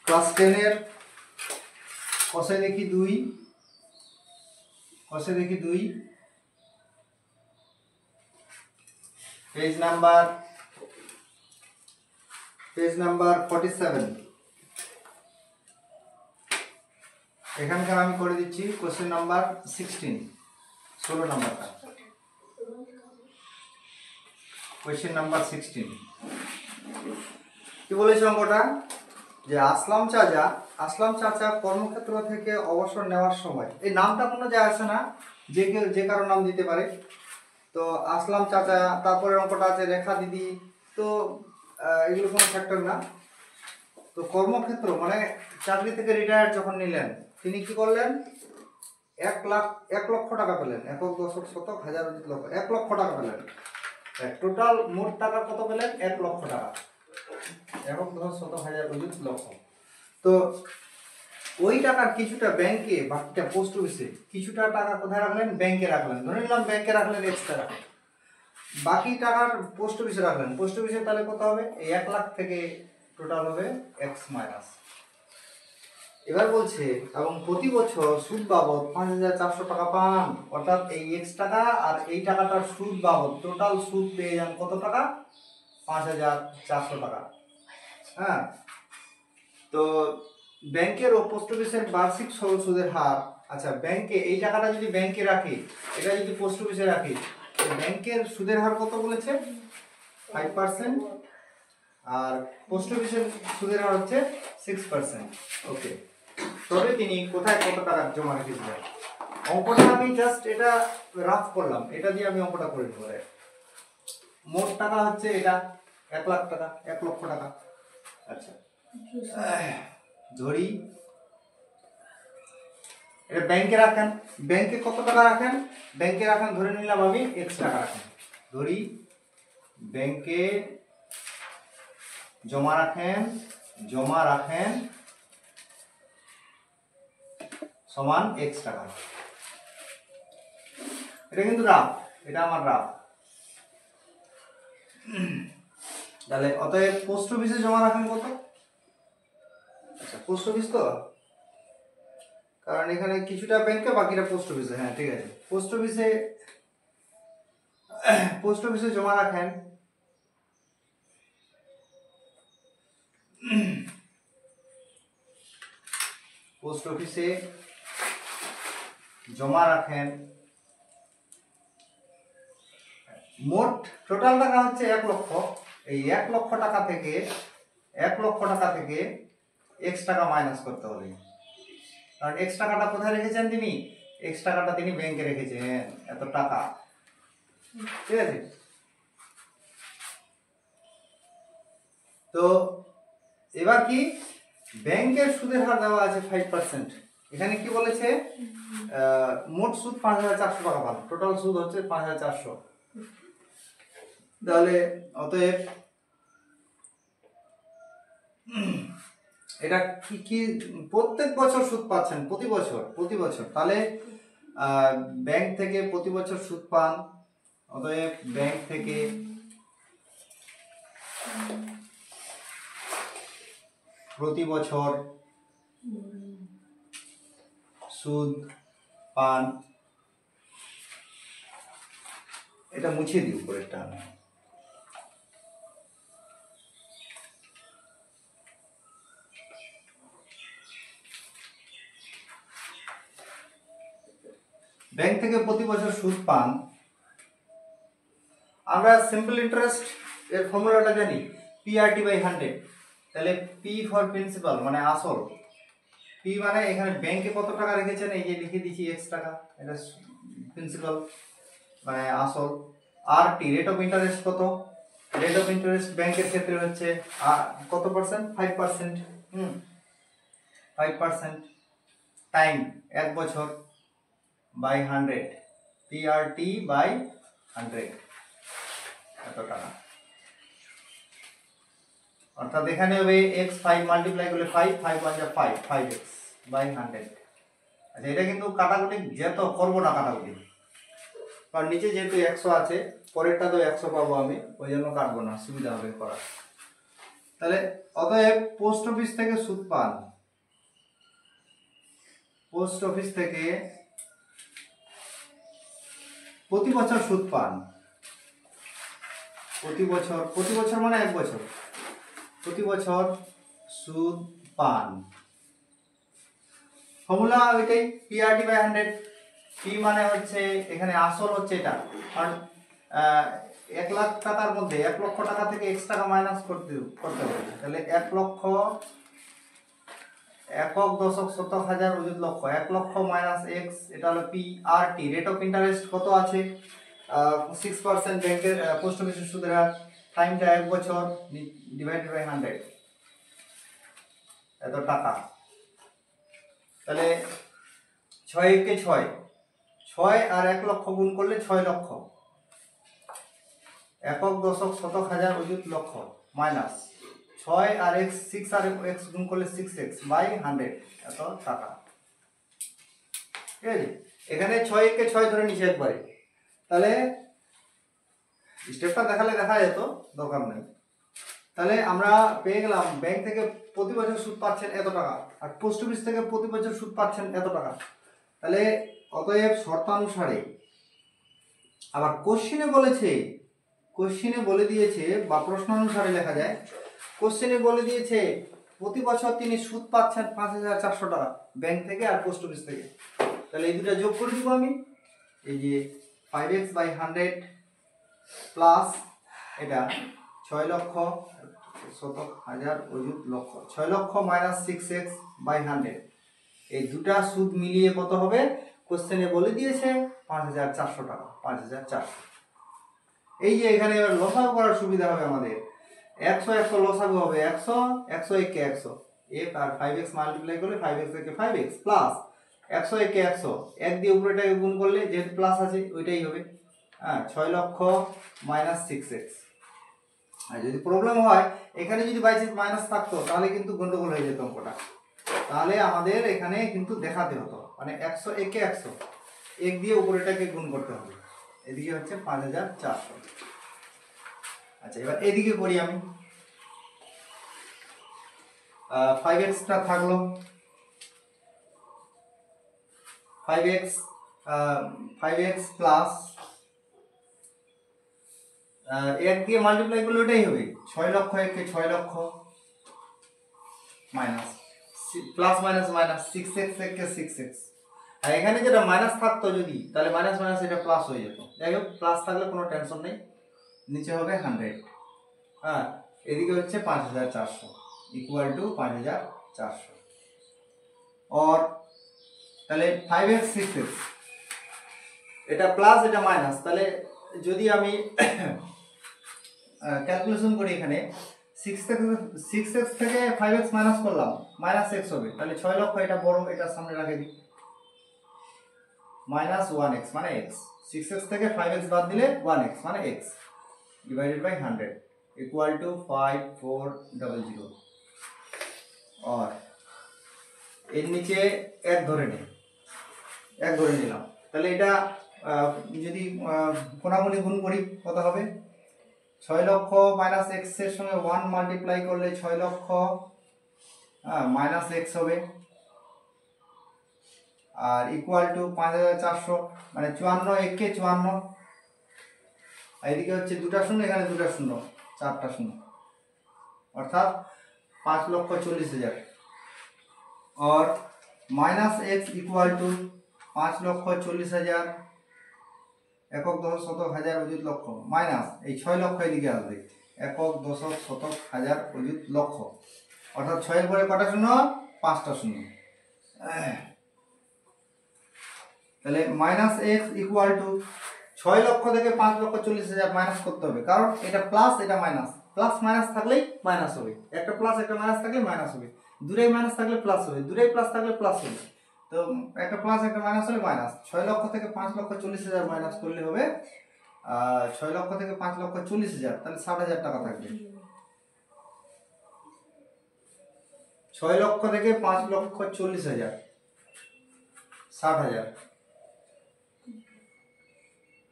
Class 10 এর কষে দেখি 2 পেজ নাম্বার 47 এখানকার আমি করে দিচ্ছি কোশ্চেন নাম্বার 16 নাম্বারটা কোশ্চেন নাম্বার 16 কি বলেছে অঙ্কটা যে আসলাম চাচা কর্মক্ষেত্র থেকে অবসর নেওয়ার সময় এই নামটা কোনো যায় আসে না যে কারো নাম দিতে পারে তো আসলাম চাচা তারপরে অঙ্কটা আছে রেখা দিদি তো এগুলো কোনো ফ্যাক্টর না তো কর্মক্ষেত্র মানে চাকরি থেকে রিটায়ার যখন নিলেন তিনি কি করলেন 1 লক্ষ টাকা পেলেন একক দশক শতক হাজার অযুত লক্ষ 1 লক্ষ টাকা পেলেন টোটাল মোট টাকা কত পেলেন 1 লক্ষ টাকা একক দশক শতক হাজার অযুত লক্ষ তো ওই টাকার কিছুটা ব্যাংকে বাকিটা পোস্ট অফিসে কিছুটা টাকা কোথায় রাখলেন ব্যাংকে রাখলেন ধরে নিলাম ব্যাংকে রাখলেন এক্সট্রা টাকা বাকি টাকার পোস্ট অফিসে রাখলেন পোস্ট অফিসে তাহলে কত হবে এই 1 লাখ থেকে টোটাল হবে x মাইনাস এবার বলছে এবং প্রতি বছর সুদ বাবদ 5400 টাকা পান অর্থাৎ এই x টাকা আর এই টাকাটার সুদ বাবদ টোটাল সুদ পেয়ে যান কত টাকা 5400 টাকা হ্যাঁ তো ব্যাংকের ও পোস্ট অফিসের বার্ষিক সরল সুদের হার আচ্ছা ব্যাংকে এই টাকাটা যদি ব্যাংকে রাখি এটা যদি পোস্ট অফিসে রাখি ব্যাংকের সুদের হার কত বলেছে 5% আর পোস্ট অফিসের সুদের হার হচ্ছে 6% ওকে তবে তিনি কোথায় কত টাকা জমা রেখেছিলেন অঙ্কটা আমি জাস্ট এটা রাফ করলাম এটা দিয়ে আমি অঙ্কটা করে নেব মোট টাকা হচ্ছে এটা 1 লাখ টাকা 1 লক্ষ টাকা আচ্ছা ধরি এটা ব্যাংকে রাখেন ব্যাংকে কত টাকা রাখেন ব্যাংকে রাখেন ধরে নিলাম আমি x টাকা রাখেন ধরি ব্যাংকে জমা রাখেন সমান x টাকা এটা কিন্তু রাফ এটা আমার রাফ তাহলে অতএব পোস্ট অফিসে জমা রাখেন কত আচ্ছা পোস্ট অফিস তো কারণ এখানে কিছুটা ব্যাংকে বাকিটা পোস্ট অফিসে হ্যাঁ ঠিক আছে পোস্ট অফিসে জমা রাখেন পোস্ট অফিসে জমা রাখেন মোট টোটাল টাকা হচ্ছে 1 লক্ষ এই 1 লক্ষ টাকা থেকে x টাকা মাইনাস করতে হবে কারণ x টাকাটা কোথায় রেখেছেন তিনি x টাকাটা তিনি ব্যাংকে রেখেছেন এত টাকা ঠিক আছে তো এবার কি ব্যাংকের সুদের হার দেওয়া আছে 5% এখানে কি বলেছে মোট সুদ 5400 টাকা পান টোটাল সুদ হচ্ছে 5400 তাহলে অতএব এটা কি প্রত্যেক বছর সুদ পাচ্ছেন প্রতি বছর তাহলে ব্যাংক থেকে প্রতি বছর সুদ পান অতএব ব্যাংক থেকে প্রতি বছর সুদ পান এটা মুছে দিই উপরেরটা ব্যাংক থেকে প্রতি বছর সুদ পান আমরা সিম্পল ইন্টারেস্ট এর ফর্মুলাটা জানি PRT/100 তাহলে P ফর প্রিন্সিপাল মানে আসল P মানে এখানে ব্যাংকে কত টাকা রেখেছেন এই যে লিখে দিয়েছি x টাকা এটা প্রিন্সিপাল মানে আসল আর টি রেট অফ ইন্টারেস্ট কত রেট অফ ইন্টারেস্ট ব্যাংকের ক্ষেত্রে হচ্ছে কত পার্সেন্ট 5% 5% টাইম 1 বছর বাই 100 PRT/100 এত টাকা অর্থাৎ এখানে হবে x5 মাল্টিপ্লাই করলে 5 1 যা 5x বাই 100 আচ্ছা এটা কিন্তু কাটাকুটি যেত করব না কাটাকুটি কারণ নিচে যেহেতু 100 আছে পরেরটা তো 100 পাবো আমি ওই জন্য কাটবো না সুবিধা হবে করা তাহলে অতএব পোস্ট অফিস থেকে সুদ পান, পোস্ট অফিস থেকে প্রতি বছর সুদ পান, প্রতি বছর মানে 1 বছর, প্রতি বছর সুদ পান। ফর্মুলা ওইটাই, PRT/100। পি মানে হচ্ছে এখানে আসল হচ্ছে এটা, আর 1 লাখ টাকার মধ্যে 1 লক্ষ টাকা থেকে x টাকা মাইনাস করতে হবে, তাহলে 1 লক্ষ একক দশক শতক হাজার অযুত লক্ষ, 1 লক্ষ মাইনাস x, এটা হলো PRT। রেট অফ ইন্টারেস্ট কত আছে? 6% ব্যাংকের পোস্ট অফিসের সুদের হার, টাইমটা 1 বছর, ডিভাইডেড বাই 100, এত টাকা। তাহলে 6 একে 6, 6 আর 1 লক্ষ গুণ করলে 6 লক্ষ, একক দশক শতক হাজার অযুত লক্ষ, মাইনাস 6 আর x, 6 আর x গুণ করলে 6x বাই 100, এত টাকা। ঠিক আছে, এখানে 6 একে 6 ধরে নিচে একবারে, তাহলে স্টেপটা দেখালে দেখা যেত, দরকার নেই। তাহলে আমরা পেয়ে গেলাম ব্যাংক থেকে প্রতি বছর সুদ পাচ্ছেন এত টাকা, আর পোস্ট অফিস থেকে প্রতি বছর সুদ পাচ্ছেন এত টাকা। তাহলে অতএব শর্তানুসারে, আবার কোশ্চেনে বলেছে, কোশ্চেনে বলে দিয়েছে বা প্রশ্নানুসারে লেখা যায়, কোশ্চেনে বলে দিয়েছে প্রতি বছর তিনি সুদ পাচ্ছেন 5,400 টাকা ব্যাংক থেকে আর পোস্ট অফিস থেকে। তাহলে এই দুটো যোগ করে দিব আমি, এই যে 5x/100 প্লাস এটা 6 লক্ষ শতক হাজার অযুত লক্ষ, 6 লক্ষ মাইনাস 6x/100, এই দুটা সুদ মিলিয়ে কত হবে? কোশ্চেনে বলে দিয়েছে 5,400 টাকা, 5,400। এই যে এখানে এবার লসাগু করার সুবিধা হবে আমাদের, 100 লসাগু হবে 100, 100 একে 100, এক আর 5x মাল্টিপ্লাই করলে 5x একে 5x প্লাস 100 একে 100, 1 দিয়ে উপরেটাকে গুণ করলে যেহেতু প্লাস আছে ওইটাই হবে। হ্যাঁ, 6 লক্ষ মাইনাস 6x। আর যদি প্রবলেম হয়, এখানে যদি বাই চান্স মাইনাস থাকতো তাহলে কিন্তু গন্ডগোল হয়ে যেত অঙ্কটা, তাহলে আমাদের এখানে কিন্তু দেখাতে হতো, মানে 100 একে 100, 1 দিয়ে উপরেটাকে গুণ করতে হবে, এদিকে হচ্ছে 5,400। আচ্ছা, এবার এদিকে করি আমি, 5x টা থাকলো, 5x প্লাস 1 দিয়ে মাল্টিপ্লাই করলে ওটাই হবে 6 লক্ষ একে 6 লক্ষ, minus plus minus minus 6x একে 6x, আর এখানে যেটা মাইনাস থাকতো যদি, তাহলে মাইনাস মাইনাস এটা প্লাস হয়ে যেত। যাই হোক, প্লাস থাকলে কোনো টেনশন নেই, নিচে হবে 100। হ্যাঁ, এদিকে হচ্ছে 5,400 ইকুয়াল টু 5,400, और তাহলে 5x 6x, এটা প্লাস এটা মাইনাস, তাহলে যদি আমি ক্যালকুলেশন করি এখানে 6x থেকে 5x মাইনাস করলাম, মাইনাস x হবে, তাহলে 6 লক্ষ, এটা বড়, এটা সামনে রাখে দিই, মাইনাস 1x মানে x, 6x থেকে 5x বাদ দিলে 1x মানে x, divided by 100 equal to 5400, और এর নিচে 1 ধরে নিই, 1 ধরে নিলাম, তাহলে এটা যদি কোনাগুনি গুণ করি কত হবে? 6 লক্ষ মাইনাস x এর সঙ্গে 1 মাল্টিপ্লাই করলে 6 লক্ষ মাইনাস x হবে, আর ইকুয়াল টু 5,400, মানে 54 একে 54, এদিকে হচ্ছে দুটা শূন্য, এখানে দুটা শূন্য, 4টা শূন্য, অর্থাৎ 5,40,000, और माइनस एक्स इक्वल टू 5,40,000 একক দশক শতক হাজার অযুত লক্ষ, মাইনাস এই 6 লক্ষ এদিকে আসবে, একক দশক শতক হাজার অযুত লক্ষ, অর্থাৎ 6 এর পরে কটা শূন্য? 5টা শূন্য। তাহলে মাইনাস এক্স ইকুয়াল টু 6 লক্ষ থেকে 5,40,000 মাইনাস করতে হবে, কারণ এটা প্লাস এটা মাইনাস, প্লাস মাইনাস থাকলেই মাইনাস হবে, একটা প্লাস একটা মাইনাস থাকলে মাইনাস হবে, দূরেই মাইনাস থাকলে প্লাস হবে, দূরেই প্লাস থাকলে প্লাস হবে, তো একটা প্লাস একটা মাইনাস হলে মাইনাস। 6 লক্ষ থেকে 5,40,000 মাইনাস করলে হবে 6 লক্ষ থেকে 5,40,000, তাহলে 60,000 টাকা থাকবে। 6 লক্ষ থেকে 5,40,000 60,000,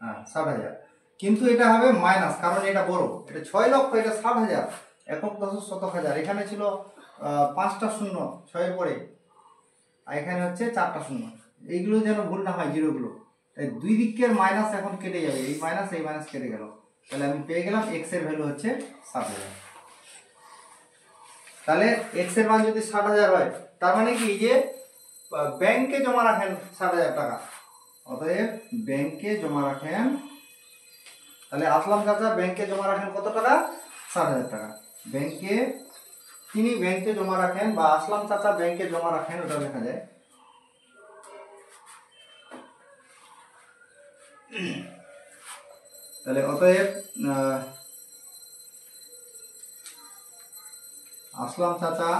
হ্যাঁ 60,000, কিন্তু এটা হবে মাইনাস, কারণ এটা বড়, এটা 6 লক্ষ, এটা 60,000, একক দশক শতক হাজার, এখানে ছিল 5টা শূন্য 6-এর পরে, আর এখানে হচ্ছে 4টা শূন্য। এইগুলো যেন ভুল না হয়, জিরোগুলো। তাই দুই দিকের মাইনাস এখন কেটে যাবে, এই মাইনাস কেটে গেল, তাহলে আমি পেয়ে গেলাম এক্স এর ভ্যালু হচ্ছে 60,000। তাহলে এক্স এর মান যদি 60,000 হয়, তার মানে কি যে ব্যাংকে জমা রাখেন 60,000 টাকা, অতএব ব্যাংকে জমা রাখেন, তাহলে আসলাম চাচা ব্যাংকে জমা রাখেন কত টাকা? 60,000 টাকা। তিনি ব্যাংকে জমা রাখেন, বা আসলাম চাচা ব্যাংকে জমা রাখেন, ওটা লেখা যায়। তাহলে অতএব আসলাম চাচা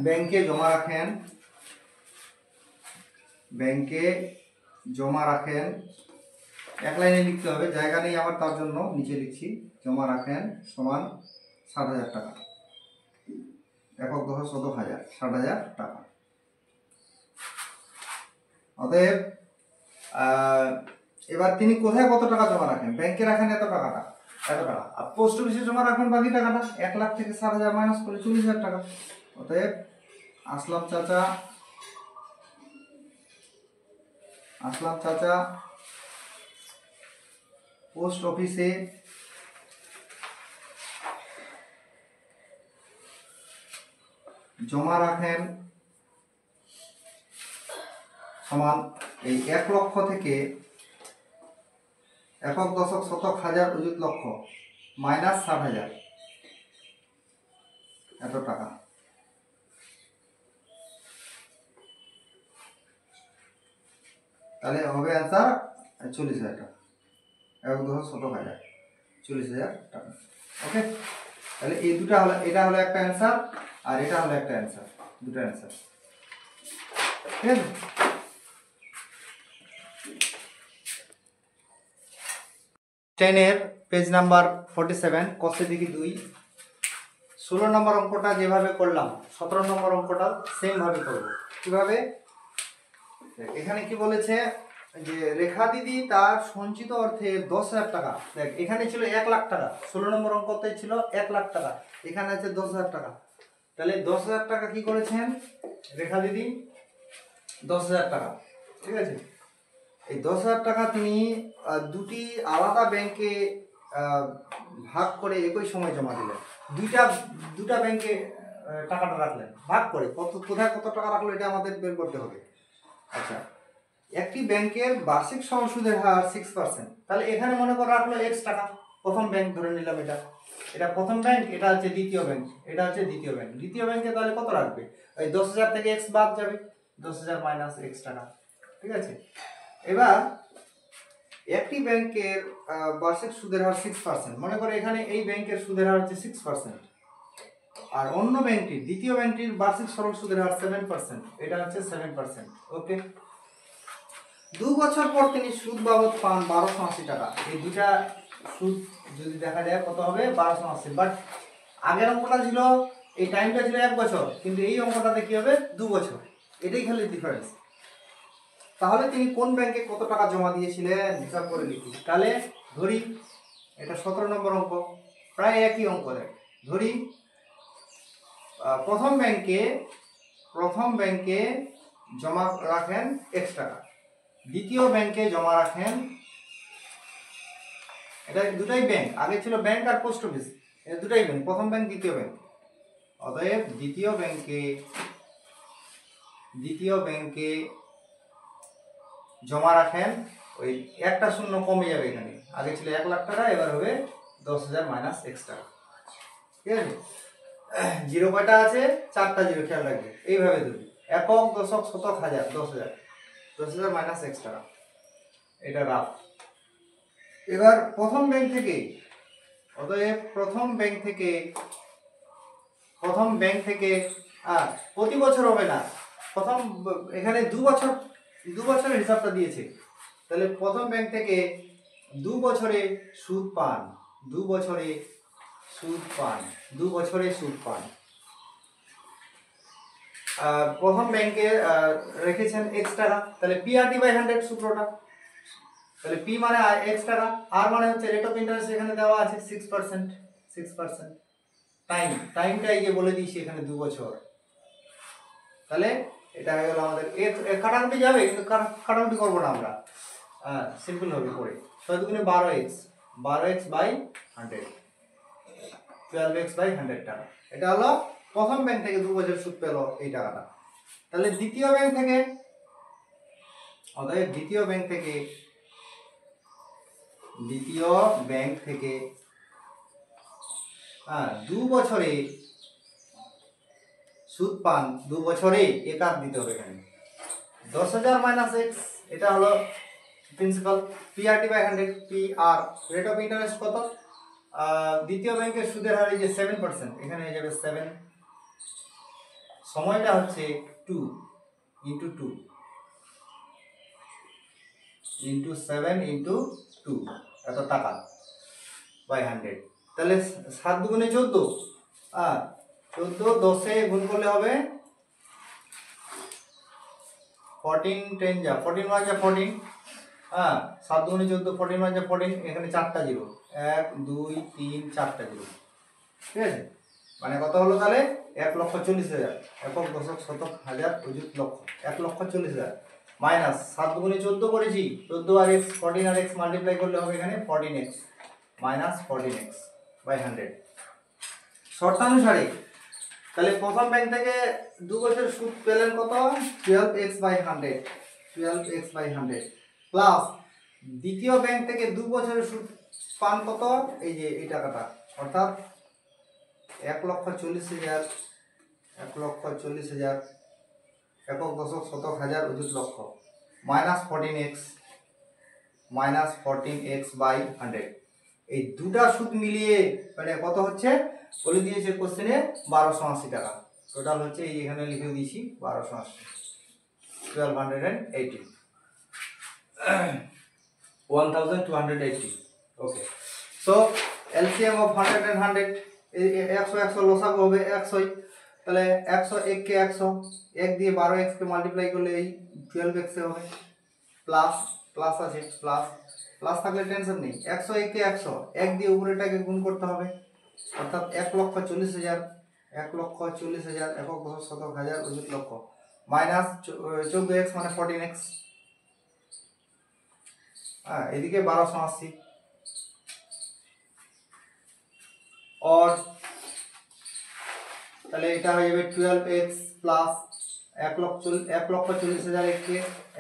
ব্যাংকে জমা রাখেন, এক লাইনে লিখতে হবে, জায়গা নেই আমার, তার জন্য নিচে লিখছি, জমা রাখেন সমান 60,000 টাকা, একক দশক শতক হাজার, 60,000 টাকা। অতএব এবার তিনি কোথায় কত টাকা জমা রাখেন? ব্যাংকে রাখেন এত টাকা, আর পোস্ট অফিসে জমা রাখেন বাকি টাকাটা। 1 লাখ থেকে 60,000 মাইনাস করলে 40,000 টাকা। অতএব আসলাম চাচা পোস্ট অফিসে জমা রাখেন সমান এই 1 লক্ষ থেকে একক দশক শতক হাজার অযুত লক্ষ মাইনাস 60,000, এত টাকা। তাহলে হবে অ্যান্সার 40,000 টাকা, একক দশক শতক হাজার, 40,000 টাকা। ওকে, তাহলে এই দুটা হলো, এটা হলো একটা অ্যান্সার, আর এটা হলো একটা অ্যান্সার, দুটো অ্যান্সার। ঠিক আছে, টেনের পেজ নাম্বার 47, কষে দেখি 2। 16 নম্বর অঙ্কটা যেভাবে করলাম, 17 নম্বর অঙ্কটা সেম ভাবে করব। কিভাবে? এখানে কি বলেছে যে রেখা দিদি তার সঞ্চিত অর্থে 10,000 টাকা, দেখ এখানে ছিল 1 লাখ টাকা, 16 নম্বর অঙ্কতে ছিল 1 লাখ টাকা, এখানে আছে 10,000 টাকা। তাহলে 10,000 টাকা কি করেছেন রেখা দিদি? 10,000 টাকা, ঠিক আছে। এই 10,000 টাকা তিনি দুটি আলাদা ব্যাংকে ভাগ করে একই সময় জমা দিলেন। দুটা ব্যাংকে টাকাটা রাখলেন, ভাগ করে কোথায় কত টাকা রাখলো এটা আমাদের বের করতে হবে। আচ্ছা, একটি ব্যাংকের বার্ষিক সরল সুদের হার 6%, তাহলে এখানে মনে করে রাখলো x টাকা, প্রথম ব্যাংক ধরে নিলাম, এটা প্রথম ব্যাংক, এটা হচ্ছে দ্বিতীয় ব্যাংক, এটা হচ্ছে দ্বিতীয় ব্যাংক। দ্বিতীয় ব্যাংকে তাহলে কত রাখবে? এই 10,000 থেকে x বাদ যাবে, 10,000 মাইনাস x টাকা, ঠিক আছে। এবার একটি ব্যাংকের বার্ষিক সুদের হার 6%, মনে করে এখানে এই ব্যাংকের সুদের হার হচ্ছে 6%, আর অন্য ব্যাংকটির, দ্বিতীয় ব্যাংকটির বার্ষিক সরল সুদের হার 7%, এটা হচ্ছে 7%। ওকে, 2 বছর পর তিনি সুদ বাবদ পান 1280 টাকা। এই দুটা সুদ যদি দেখা যায় কত হবে? 1280। বাট আগের অঙ্কটা ছিল, এই টাইমটা ছিল 1 বছর, কিন্তু এই অঙ্কটাতে কি হবে? 2 বছর, এটাই খালি ডিফারেন্স। তাহলে তিনি কোন ব্যাংকে কত টাকা জমা দিয়েছিলেন হিসাব করে লিখি। তাহলে ধরি এটা 17 নম্বর অঙ্ক, প্রায় একই অঙ্ক। ধরি প্রথম ব্যাংকে জমা রাখেন x টাকা, দ্বিতীয় ব্যাংকে জমা রাখেন, এটা দুটাই ব্যাংক, আগে ছিল ব্যাংক আর পোস্ট অফিস, এটা দুটাই ব্যাংক, প্রথম ব্যাংক দ্বিতীয় ব্যাংক। অতএব দ্বিতীয় ব্যাংকে জমা রাখেন, ওই একটা শূন্য কমে যাবে, এখানে আগে ছিল 1 লাখ টাকা, এবার হবে 10,000 মাইনাস x টাকা, ঠিক আছে। জিরো কয়টা আছে? 4টা জিরো, খেয়াল রাখবে। এইভাবে ধরবি, একক দশক শতক হাজার, 10,000 মাইনাস x টাকা, এটা রাফ। এবার প্রথম ব্যাংক থেকে, অতএব প্রথম ব্যাংক থেকে প্রতি বছর হবে না, প্রথম এখানে 2 বছরের হিসাবটা দিয়েছে, তাহলে প্রথম ব্যাংক থেকে 2 বছরে সুদ পান, 2 বছরে সুদ পান। প্রথম ব্যাংকে রেখেছেন x টাকা, তাহলে PRT/100 সূত্রটা, তাহলে পি মানে এক্স টাকা, আর মানে হচ্ছে রেট অফ ইন্টারেস্ট এখানে দেওয়া আছে 6%। 6% টাইমটা এই যে বলে দিয়েছি এখানে 2 বছর। তাহলে এটা হয়ে গেল আমাদের কাটাকুটি যাবে, কিন্তু কাটাকুটি করবো না আমরা, সিম্পল হবে পরে। 6 দুগুণে 12x, 12x by 100, 12x by 100 টাকা। এটা হলো প্রথম ব্যাংক থেকে 2 বছর সুদ পেল এই টাকাটা। তাহলে দ্বিতীয় ব্যাংক থেকে, অতএব দ্বিতীয় ব্যাংক থেকে 2 বছরে সুদ পান, 2 বছরে একাত দিতে হবে এখানে 10,000 মাইনাস এক্স, এটা হলো প্রিন্সিপাল। পিআরটি বাই 100, পি আর রেট অফ ইন্টারেস্ট কত, দ্বিতীয় ব্যাংকের সুদের হার এই যে 7%, এখানে হয়ে যাবে 7, সময়টা হচ্ছে 2 ইন্টু 2 ইন্টু 7 ইন্টু 2, এত টাকা বাই 100। তাহলে 7 দুগুণে 14, 14 10 এ গুণ করলে হবে 14, 10 যা 14 1 যা 14, 7 দুগুণে 14, 14 1 যা 14, এখানে 4টা জিরো, 1 2 3 4টা জিরো, ঠিক আছে। মানে কত হলো তাহলে 1,40,000, একক দশক শতক হাজার অযুত লক্ষ, 1,40,000 মাইনাস 7 দুগুণে 14 করেছি, 14 আর x 14 আর x মাল্টিপ্লাই করলে হবে এখানে 14x মাইনাস 14x বাই 100 শর্তানুসারে। তাহলে প্রথম ব্যাংক থেকে 2 বছর সুদ পেলেন কত, 12x by 100, 12x by 100 plus দ্বিতীয় ব্যাংক থেকে 2 বছরের সুদ পান কত, এই যে এই টাকাটা, অর্থাৎ 1,40,000, 1,40,000 একক দশক শতক হাজার অযুত লক্ষ মাইনাস 14x বাই 100। এই দুটা সুদ মিলিয়ে মানে কত হচ্ছে বলে দিয়েছে কোশ্চেনে, 1280 টাকা। টোটাল হচ্ছে এই এখানে লিখে দিয়েছি 1280, 1280, 1280। ওকে, সো এলসিএম অফ 100 and 100, 100 লসাগু হবে 100, তাহলে 100 1 কে 100, 1 দিয়ে 12x কে মাল্টিপ্লাই করলে এই 12x হবে, প্লাস প্লাস আছে, প্লাস থাকলে টেনশন নেই। 100 1 কে 100, 1 দিয়ে উপরেটাকে গুণ করতে হবে, অর্থাৎ 1,40,000, 1,40,000 একক দশক শতক হাজার অযুত লক্ষ মাইনাস 14x মানে 14x, এদিকে 1280 और তাহলে এটা হয়ে যাবে 12x প্লাস 1,40,000 কে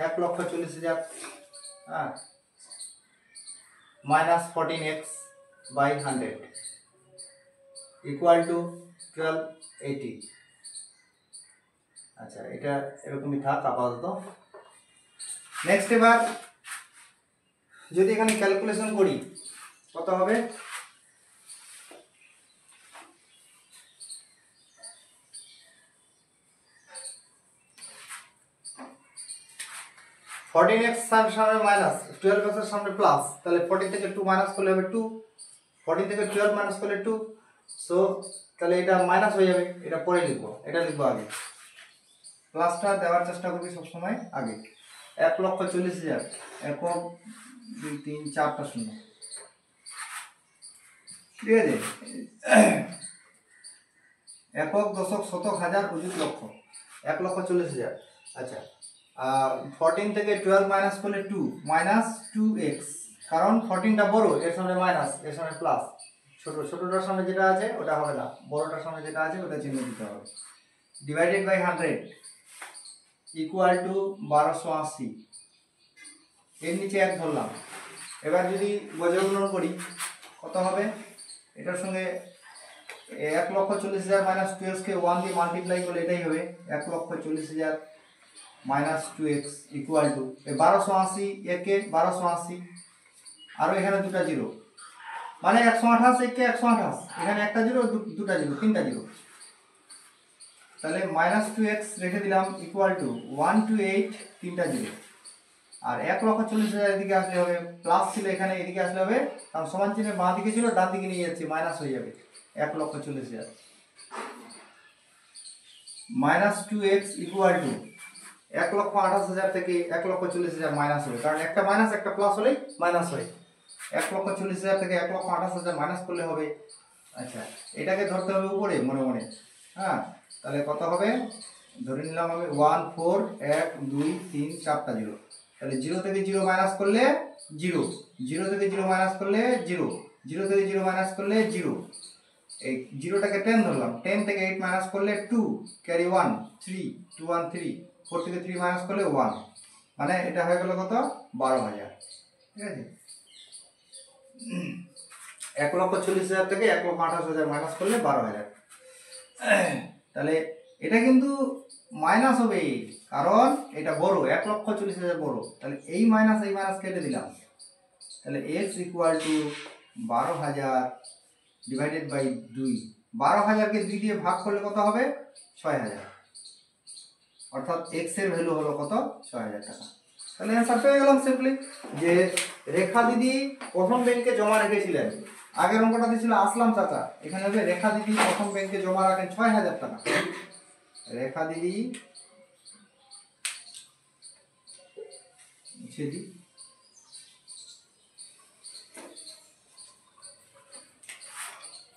1,40,000 minus 14x by 100 equal to 1280। আচ্ছা, এটা এরকমই থাক আপাতত। নেক্সট এবার যদি এখানে ক্যালকুলেশন করি কত হবে, x সামনে মাইনাস 12x এর সামনে প্লাস, তাহলে 14 থেকে 2 মাইনাস করলে হবে 2, 14 থেকে 12 মাইনাস করলে 2, সো তাহলে এটা মাইনাস হয়ে যাবে, এটা পরে লিখবো, এটা লিখবো আগে, প্লাসটা দেওয়ার চেষ্টা করবি সবসময় আগে। 1,40,000 একক 2 3 4টা শূন্য, ঠিক আছে। একক দশক শতক হাজার অযুত লক্ষ 1,40,000। আচ্ছা, 14 থেকে 12 মাইনাস করলে 2 মাইনাস 2x, কারণ 14টা বড়, এর সামনে মাইনাস এর সামনে প্লাস, ছোটটার সামনে যেটা আছে ওটা হবে না, বড়টার সামনে যেটা আছে ওটা চিহ্ন দিতে হবে, ডিভাইডেড বাই 100 ইকুয়াল টু 1280, এর নিচে 1 ধরলাম। এবার যদি বজ্রগুণন করি কত হবে, এটার সঙ্গে 1,40,000 মাইনাস 2x কে 1 দিয়ে মাল্টিপ্লাই করলে এটাই হবে 1,40,000 মাইনাস 2x ইকুয়াল টু 1280, একে 1280, আরও এখানে দুটা জিরো, মানে 128, একে 128, এখানে একটা জিরো দুটা জিরো 3টা জিরো, তাহলে মাইনাস 2x রেখে দিলাম ইকুয়াল টু 128, 3টা জিরো, আর 1,40,000 এদিকে আসলে হবে, প্লাস ছিল এখানে এদিকে আসলে হবে, কারণ সমান চিহ্নের বাঁ দিকে ছিল ডান দিকে নিয়ে যাচ্ছি, মাইনাস হয়ে যাবে 1,40,000 মাইনাস 2x ইকুয়াল টু 1,28,000 থেকে 1,40,000 মাইনাস হবে, কারণ একটা মাইনাস একটা প্লাস হলেই মাইনাস হয়। 1,40,000 থেকে 1,28,000 মাইনাস করলে হবে, আচ্ছা এটাকে ধরতে হবে উপরে মনে মনে। হ্যাঁ, তাহলে কত হবে, ধরে নিলাম আমি 1 4 1 2 3 4টা জিরো, তাহলে 0 থেকে 0 মাইনাস করলে 0, 0 থেকে 0 মাইনাস করলে 0, 0 থেকে 0 মাইনাস করলে 0, এই 0টাকে 10 ধরলাম, 10 থেকে 8 মাইনাস করলে 2, ক্যারি 1 3, 2 1 3, 4 থেকে 3 মাইনাস করলে 1, মানে এটা হয়ে গেল কত, 12,000। ঠিক আছে, 1,40,000 থেকে 1,28,000 মাইনাস করলে 12,000। তাহলে এটা কিন্তু মাইনাস হবে, কারণ এটা বড়, 1,40,000 বড়, তাহলে এই মাইনাস কেটে দিলাম, তাহলে x equal to 12,000 divided by 2। 12,000কে 2 দিয়ে ভাগ করলে কত হবে, 6,000, অর্থাৎ x এর ভ্যালু হলো কত, 6,000 টাকা। তাহলে অ্যান্সার পেয়ে গেলাম সিম্পলি, যে রেখা দিদি প্রথম ব্যাংকে জমা রেখেছিলেন, আগের অঙ্কটাতে ছিল আসলাম চাচা, এখানে হবে রেখা দিদি প্রথম ব্যাংকে জমা রাখেন 6,000 টাকা। রেখা দিদি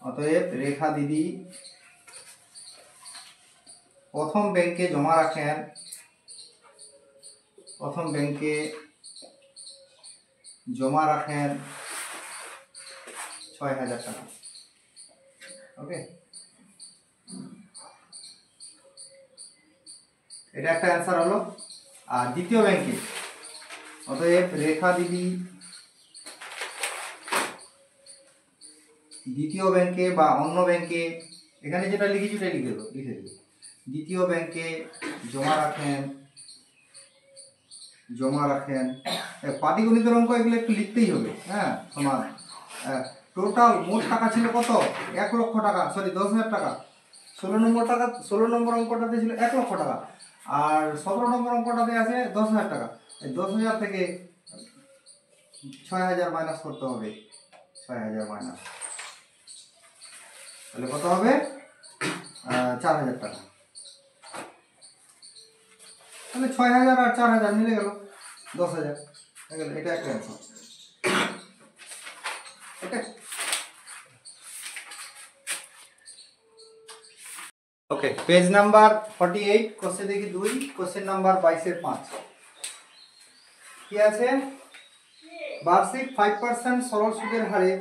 অতএব রেখা দিদি প্রথম ব্যাংকে জমা রাখেন 6,000 টাকা। ওকে, এটা একটা অ্যান্সার হলো। আর দ্বিতীয় ব্যাংকে, অতএব রেখা দিদি দ্বিতীয় ব্যাংকে বা অন্য ব্যাংকে, এখানে যেটা লিখেছি ওটা লিখে দেবো। দ্বিতীয় ব্যাংকে জমা রাখেন পাটিগণিতের অঙ্ক, এগুলো একটু লিখতেই হবে। হ্যাঁ, সমান টোটাল মোট টাকা ছিল কত, 1 লক্ষ টাকা, সরি 10,000 টাকা। 16 নম্বর অঙ্কটাতে ছিল 1 লক্ষ টাকা, আর 17 নম্বর অঙ্কটাতে আছে 10,000 টাকা। এই 10,000 থেকে 6,000 মাইনাস করতে হবে, 6,000 মাইনাস, তাহলে কত হবে, 4,000 টাকা। তাহলে 6,000 আর 4,000 মিলে গেল 10,000 হয়ে গেল, এটা একটা অ্যান্সার। ওকে, পেজ নাম্বার 48, কোশ্চেন দেখি 2, কোশ্চেন নাম্বার 22 5 কি আছে, বার্ষিক 5% সরল সুদের হারে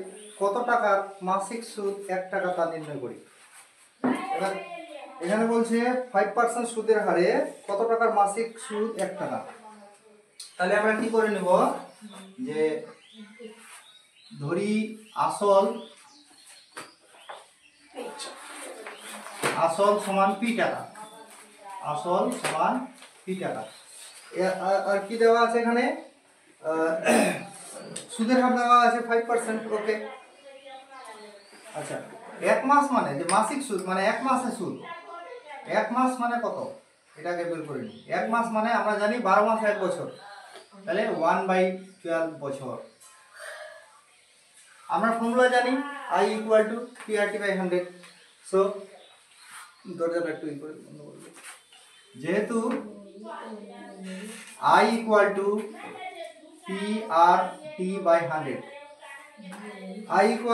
কত টাকার মাসিক সুদ 1 টাকা তা নির্ণয় করি। এবার এখানে বলছে 5% সুদের হারে কত টাকার মাসিক সুদ 1 টাকা। তাহলে আমরা কি করে নেব, যে ধরি আসল সমান p টাকা, আসল সমান p টাকা। আর কি দেওয়া আছে এখানে, সুদের হার দেওয়া আছে 5%। ওকে, আচ্ছা 1 মাস মানে যে মাসিক সুদ, মানে 1 মাসের সুদ, 1 মাস মানে কত, এটাকে বের করে নিই। 1 মাস মানে আমরা জানি 12 মাস 1 বছর, তাহলে 1/12 বছর। আমরা ফর্মুলা জানি I = PRT/100। সো দরজাটা একটু ই করে বন্ধ করব, যেহেতু I = PRT/100, I =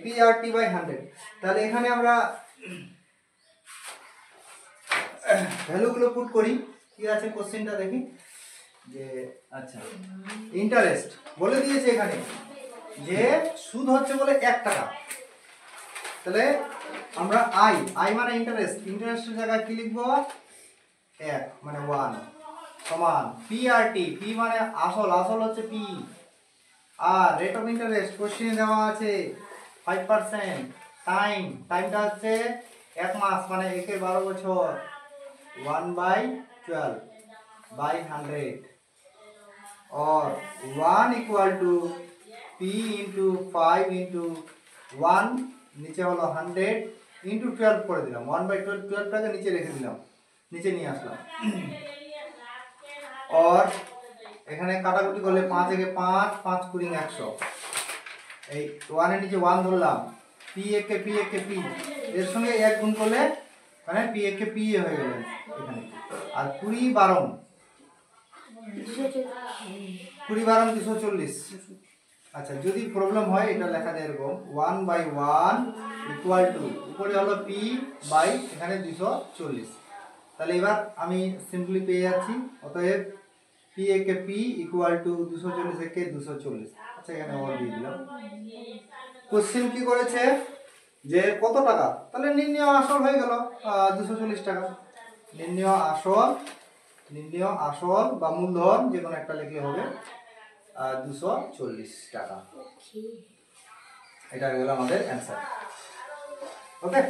PRT/100, তাহলে এখানে আমরা ভ্যালুগুলো পুট করি। কি আছে কোশ্চেনটা দেখি, যে আচ্ছা ইন্টারেস্ট বলে দিয়েছে এখানে, যে সুদ হচ্ছে বলে 1 টাকা, তাহলে আমরা I মানে ইন্টারেস্টের জায়গায় কি লিখবো, 1 মানে 1 সমান PRT, P মানে আসল হচ্ছে P, আর রেট অফ ইন্টারেস্ট কোশ্চেনে দেওয়া আছে 5%, টাইমটা হচ্ছে 1 মাস মানে 1 এর 12 বছর, 1/12/100, और 1 = P × 5 × 1, নিচে হলো 100 × 12 করে দিলাম, 1/12টাকে নিচে রেখে দিলাম, নিচে নিয়ে আসলাম। और এখানে কাটাকুটি করলে 5 একে 5, 5 × 100, এই 1 এর নিচে 1 ধরলাম, P একে P, এর সঙ্গে 1 গুণ করলে মানে P একে P হয়ে গেল এখানে। আর 20 12 240। আচ্ছা, যদি প্রবলেম হয় এটা লেখা যায় এরকম 1/1 ইকুয়াল টু, উপরে হলো পি বাই এখানে 240। তাহলে এবার আমি সিম্পলি পেয়ে যাচ্ছি, অতএব পি একে পি ইকুয়াল টু 240 একে 240। আচ্ছা, এখানে অল দিয়ে দিলাম। কোশ্চেন কি করেছে যে কত টাকা, তাহলে নির্ণয় আসল হয়ে গেল 240 টাকা। নির্ণয় আসল বা মূলধন যে কোনো একটা লিখলে হবে 240 টাকা। এটা হয়ে গেল আমাদের অ্যান্সার। ওকে।